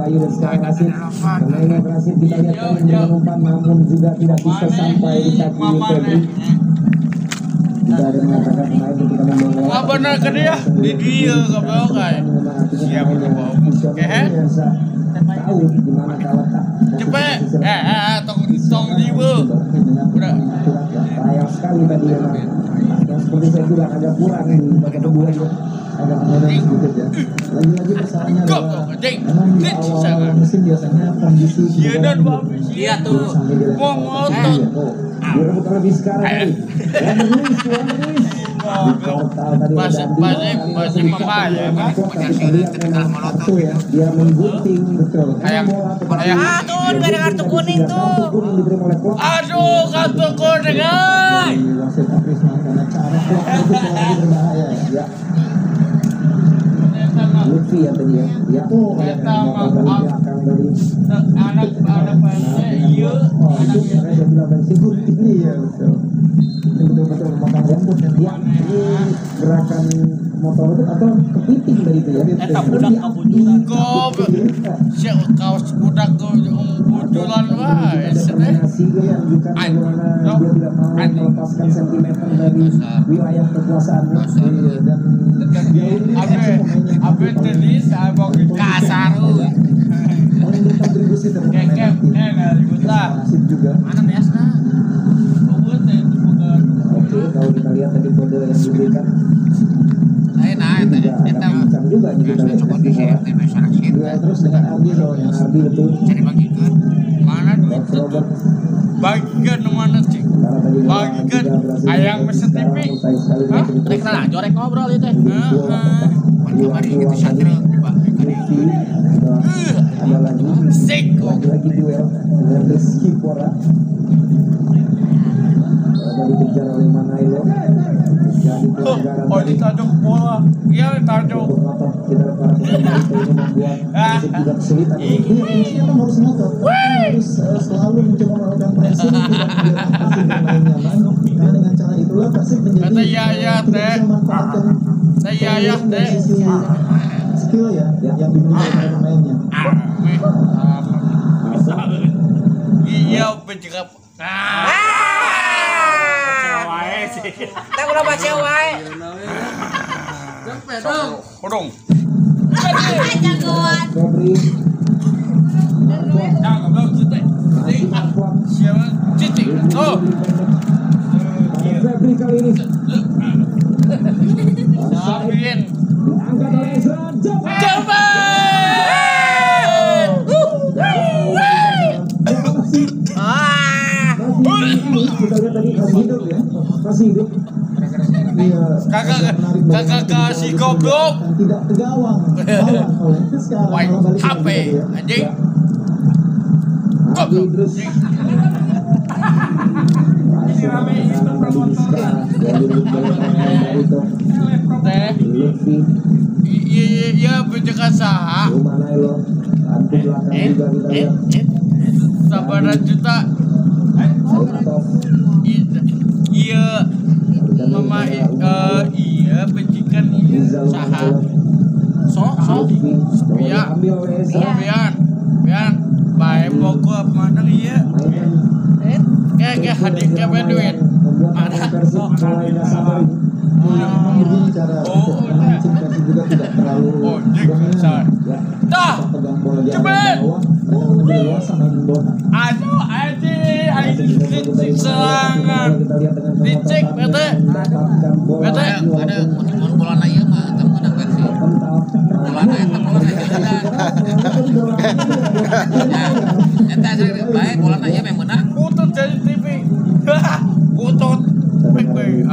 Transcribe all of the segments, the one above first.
Bayu dan sekarang Rasid. Permainan Rasid kita lihat dengan umpan namun juga tidak bisa sampai di kaki Febri. Tidak ada mengatakan pemain ketika membawa. Apa benar ke dia? Di dia ke bawah kayak. Siap ke bawah. Tahu di mana letak. Cepet. Tong jiwa. Udah. Sayang sekali tadi memang. Yang seperti saya bilang agak kurang di bagian tubuh aja. Agak menurun sedikit ya. Lagi-lagi masalahnya adalah memang di awal musim biasanya kondisi dia tuh mau ngotot. Direbut lebih sekarang nih. Masih pemain ya kan? Ya. Dia menggunting betul. Kayak tuh gak ada kartu kuning tuh. Aduh, kartu kuning ay. Lutfi ya tadi ya. Ya tuh yang belakang dari anak iya. Itu saya bilang dari situ ini ya betul. Betul makan rumput dan dia gerakan motor itu atau kepiting dari itu ya. Eta budak kebujuran. Goblok. Siap kaos budak kebujuran wae. Dia tidak mau melepaskan sentimeter dari wilayah kekuasaannya dan Abe tadi saya mau kasar kontribusi terhadap juga. Mana biasa? Oke, kalau kita lihat tadi kode yang diberikan. Eta juga terus dengan Ardi soalnya Ardi betul. Cari bagikan. Mana duit Robert? Bagikan mana sih? Bagikan ayang mesin TV. Hah? Jorek ngobrol itu. Kemarin gitu santri ada lagi duel dengan Rizky Pora. Tadi dikejar oleh Manailo. Jadi pelanggaran. Oh, ditaduk bola. Iya, ditaduk. Tidak para pemain itu membuat juga kesulitan. Dia kan harus ngotot. Harus selalu mencoba melakukan pressing pemain nyaman. Karena dengan cara itulah Persib menjadi memanfaatkan skill ya yang dimiliki oleh pemainnya. Iya, penjaga. Kita udah baca wae. Kodong. Jagoan. Febri. Siapa? Cici. Oh. Febri kali ini. Sabiin. Diangkat oleh Ezra. Coba. Kita lihat tadi masih hidup ya. Masih hidup. Iya. Kakak kasih goblok. Tidak ke gawang. Sekarang balik HP anjing. Goblok. Ini rame itu promotor. Iya penjaga saha. Sabaran juta. Iya mama iya penjikan iya saha pian bae pokok mana iya kayak hadir ke duit ada dah cepet aduh dicek serangan dicek bete ada bola naya mah tapi udah versi bola naya eta baik bola naya memang menang putut jadi TV putut meme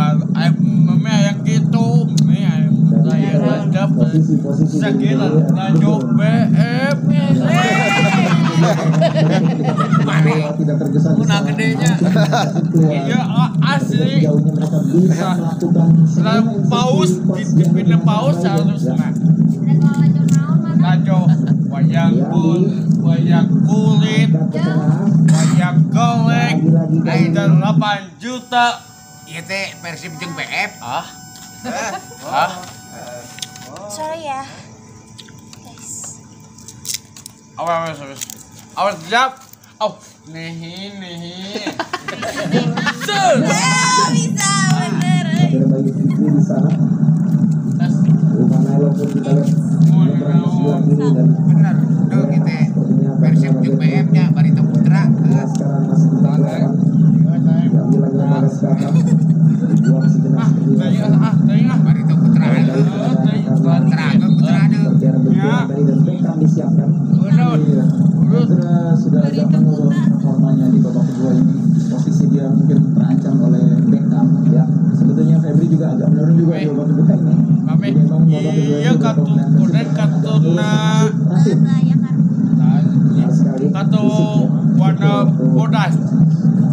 yang gitu saya hadap sekilan lanjut BF tidak tergesa guna gedenya iya asli setelah paus dipindah paus harusnya lanjut wayang kulit wayang golek dan 8 juta iya teh Persib jeung BF Sorry ya guys. Awas. Awas siap. Oh, nih. Bisa bener. Ada Bayu Fikri di sana. Rumah Nailo pun kita lihat menyeberang sebelah kiri dan Bener, tuh kita versi ujung BM-nya Barito Putra. sekarang masih kita lawan. Diambil lagi oleh Skaka. Dibuang sejenak kedua. Barito Putra. Putra ada. Berjarak berjalan dari dan Beckham disiapkan. Sudah agak menurun performanya di babak kedua ini. Posisi dia mungkin terancam oleh Beckham. Ya, sebetulnya Febri juga agak menurun juga di babak kedua ini. Mami, iya kartu kuning kartuna kartu warna bodas.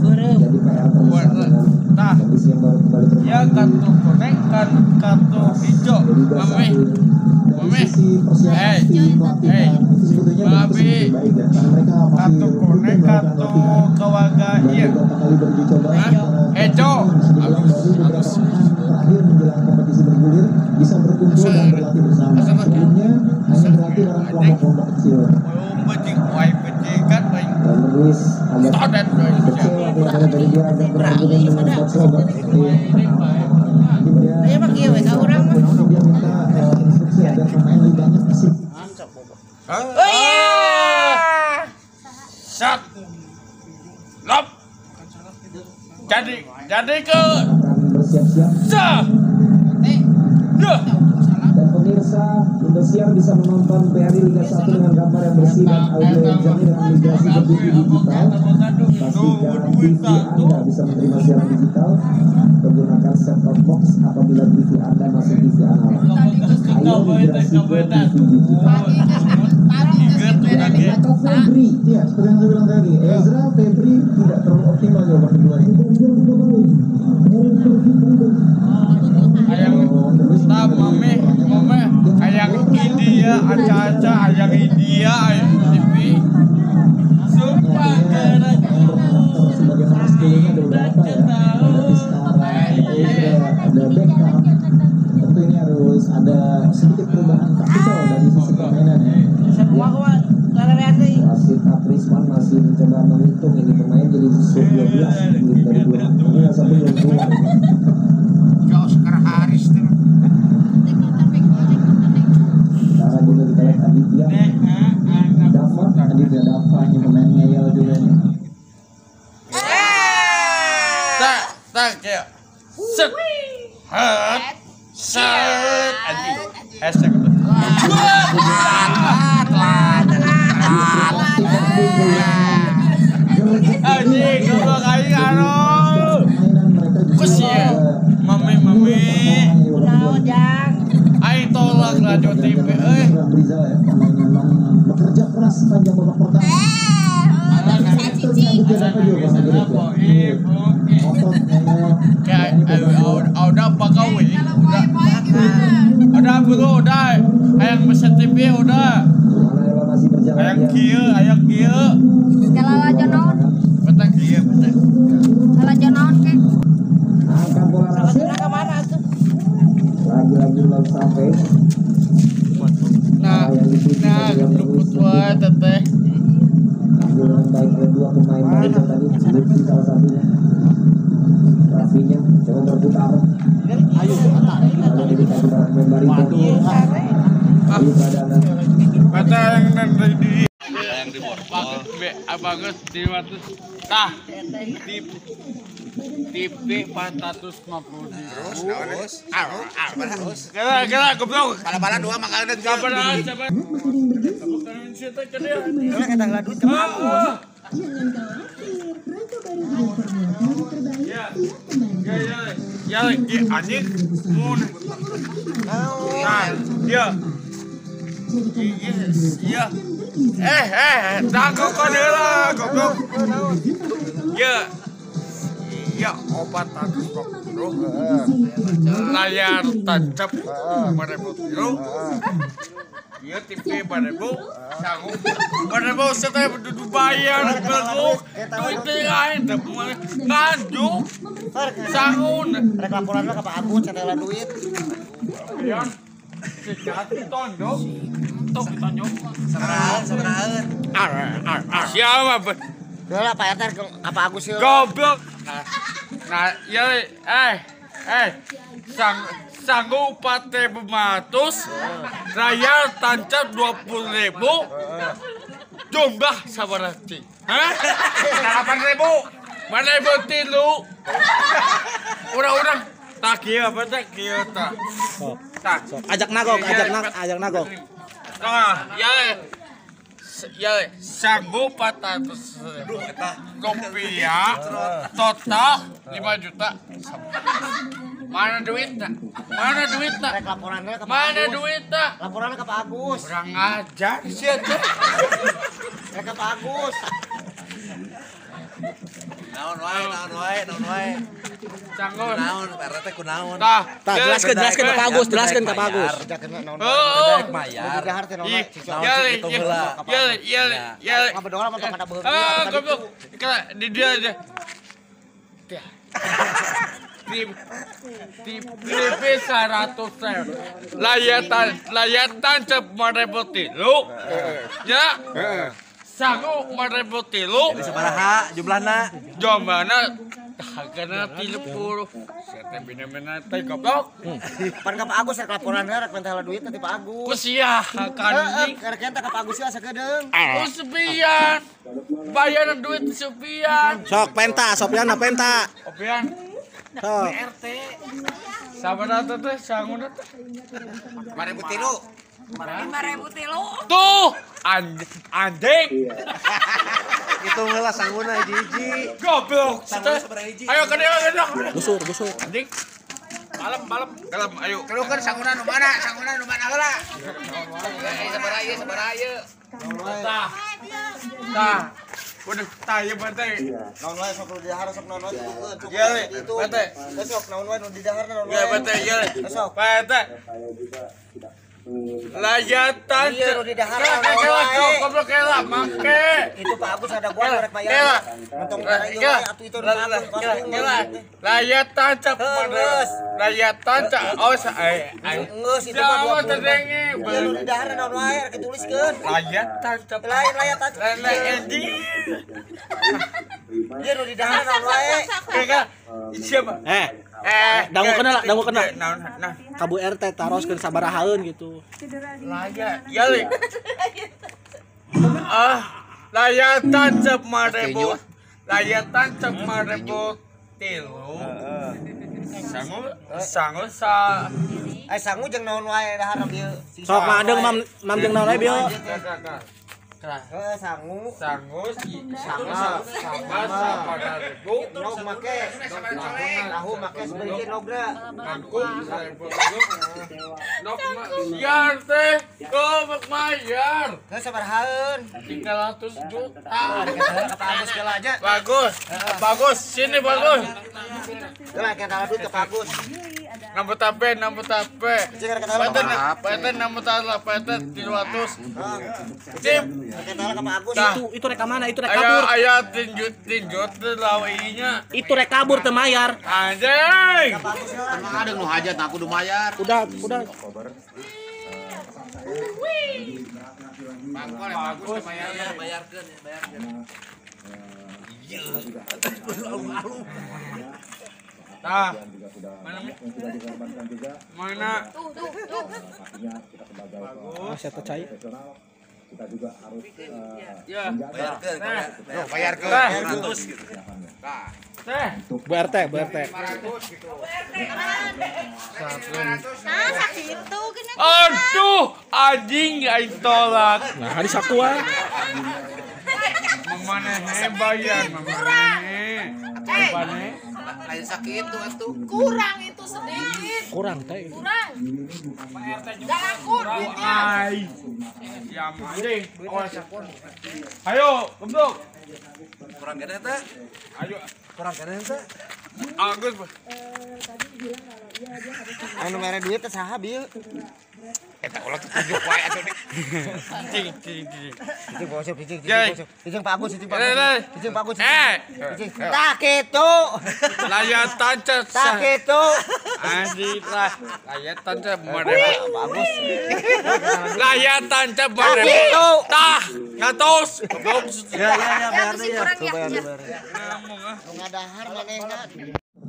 Jadi PR terbesar dengan Nah, kondisi yang baru kembali bermain. ya kartu kuning kan kartu hijau. Mami, Dari sisi persiapan tim pelatihan itu sebetulnya Mami, baik ya, karena mereka masih kartu kuning rutin melakukan kartu latihan. keluarga Dan iya. beberapa kali beruji coba Hijau. bisa dibilang baru beberapa pekan terakhir menjelang kompetisi bergulir bisa berkumpul dan berlatih bersama. Sebelumnya hanya berlatih dalam kelompok-kelompok kecil. Kan baik. Dan Luis agak Todet kecil akhirnya dari dia agak berhubungan dengan Coach Robert. Ayo pakai we ka urang mah. Dia minta instruksi agar pemain lebih banyak asik. Oh iya. Sat. Lop. Jadi ke Akan bersiap-siap. sa. Ya. Dan pemirsa Indosiar bisa menonton BRI Liga 1 dengan gambar yang bersih dan audio yang jernih dengan migrasi ke TV digital. Pastikan TV Anda bisa menerima siaran digital menggunakan set-top box apabila TV Anda masih TV analog. Ayo migrasi ke TV digital. Atau Febri, ya seperti yang saya bilang tadi, Ezra Febri tidak terlalu optimal di babak kedua ini. Ayang tak mame ayang India aca-aca ayang India ayang TV sumpah gara Sebagai nomor 10-nya ada beberapa ya. Ada Vistara, ada Ezra, ada Beckham. Tentu ini harus ada sedikit perubahan taktikal dari sisi permainan ya. Semua gua lalerean deui. Wasit Aprisman masih mencoba menghitung ini pemain jadi 12 menit dari 2. Ini yang satu belum keluar. Jauh sekarang Haris tuh. Cara juga kita lihat Aditya Dava, Aditya Dava ini pemain ngeyel juga nih. tak kayak set set anjing hashtag anjing gua kayak anu kusia mami Udah jang. aing tolak radio TV Rizal ya, pemain memang bekerja keras sepanjang babak pertama. kayak udah apa kau ini udah bro udah ayang mesin TV udah Masih berjalan ayang kia Kalau aja naon. betah kia betah Kalau aja naon ke. angkat bola Rasid. Ke mana tuh? Lagi-lagi belum sampai. nah rumput buat teteh Ambil dengan baik oleh dua pemain Barito tadi, Lutfi salah satunya. Rafinya coba berputar. Ayo, kalau dikasih pemain Barito. Ayo Pradana. mata yang di borgol bagus di waktu tah TV 450.000 terus kira goblok Bala-bala dua makanan kabar coba cerita ke dia Kita ngadu ke aku. ya anjing mun nah dia iya dah kok lah goblok ya obat layar tancap bro iya TV bro sanggup bro saya duduk bayar bro duit lain nganjuk sanggup Rek laporan ka Pak Agun catela duit. ya sekat tondok foto ditonjok. Sabarahan. Siapa? Udah lah Pak RT apa Agus sih? Goblok. Nah, ya sanggup 4.500, raya tancap 20.000, jumlah sabaraha cing. Hah? 8.000. Mana ibu tilu? Orang-orang tak kira apa tak kira tak. Ajak nagok. Nah, ya sanggup 400 rupiah, total 5 juta. Mana duitnya? Rek laporannya ke Pak Mana Agus. duitnya? Laporannya ke Pak Agus. Kurang ajar sih tuh. Rek ke Pak Agus. Naon wae. Canggung. Naon, RT kunaon. Tah, Jelaskan ke Pak Agus. Jangan naon. Oh. Mayar. Di dahar teh naon. Ya. Ngabedola mah kada beungeut. Ah, goblok. Di dia aja. Di 100 layatan cep 5.000 ya sanggup 5.000 Jadi sabaraha jumlahna? jomana karena 30 saya bina-bina teh goblok Pan ka Pak Agus rek laporannya rek minta duit nanti Pak Agus. kusiah kan Rek eta ka Pak Agus ya sagedeung. sepian bayar duit sepian Sok penta, Sopiana penta. opian Sok. sabar teh sangun teh 5.000 tuh anjing Itu heula sangguna hiji-hiji. goblok Sangguna sabaraha hiji? ayo ke dia Busur. anjing malam ayo Keluhkeun sangguna nu mana heula? Sabaraha ieu. tah udah tanya bantai Naon wae sok di dahar sok naon wae cukup. iya le bantai Sok naon wae nu di dahar naon iya wae. bantai iya le Sok. bantai layatan Iya nu di dahar naon wae. goblok kela make Itu Pak Agus ada gua rek bayar. Untung cara ieu wae atuh itu layatan cap layatan cap oh Geus itu Jawa mah 20. terdengi Iya nu di dahar naon wae rek dituliskeun. layatan cap Lain layat aja. anjing Iya nu di dahar naon wae. Kaka siapa Dangu kena. Nah, Kabu RT taroskeun sabarahaeun gitu. laya, ya le. Layatan cep 5.000. Layatan cep 5.000 tilu. Sangu sa. Sangu jeung naon wae dahar ieu. Sok madeng mam jeung naon we bieu. Sangu. Sangu Sama. sama pada ribu. Nog make. Tahu make sebenarnya nogra. Kangkung 1.000. Nok mayar teh, goblok mayar. Geus sabarahaeun. 300 juta. Kata Pak Agus geula aja. Bagus, sini bagus. Geula kita duit ke Pak Agus. Nambut tape. Cing kata Peten nambut ala, peten 300. Cip, kita ke Pak Agus. Itu rek mana? Itu rek kabur. aya tinjut lawinya. Itu rek kabur teu mayar. Anjing. Pak Agus geula. Emang ada nu hajat aku kudu mayar. Udah. Bagus. Bayarkeun. Tah. Mana? Masih percaya. Ya. Bayarkeun 100 gitu. Teh. Bu RT. Aduh, anjing aing tolak. Nah, hari Sabtu wae. Mamanehe bayar, mamanehe. Mamanehe. Lain sakit tuh atuh. Kurang itu sedikit. Kurang teh. Kurang. Jangan kurang. Ai. Siam anjing. Awas. Ayo, gemblok. Kurang kene teh. Ayo. Kurang kene teh. Agus. Anu mere duit teh saha bieu? Eta ulah tunjuk wae atuh nih. Cing. Cicing Pak Agus, cicing Pak Leh. Agus. Cicing Pak Agus. Cicing. Tak kitu. Layatan cek. Tak kitu. Anjir lah. Layatan cek Pak Agus. Layatan cek Gitu. Tah, ngatos. Goblok. Ya, bayar deh ya. Tuh, bayar. Ngomong ah. Ngadahar manehna.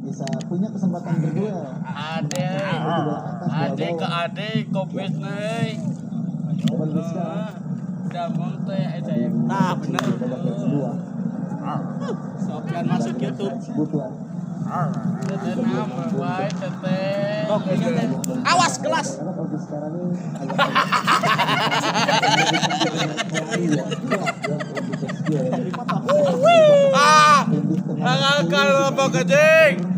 bisa punya kesempatan berduel. Ade ke ade komis nih. Damang teh aja yang. Nah, bener. Kedua, Sofian masuk YouTube. butuhan. Tete nama wae tete. Awas gelas. Karena kalau sekarang ini Ah, ngakal apa kecing?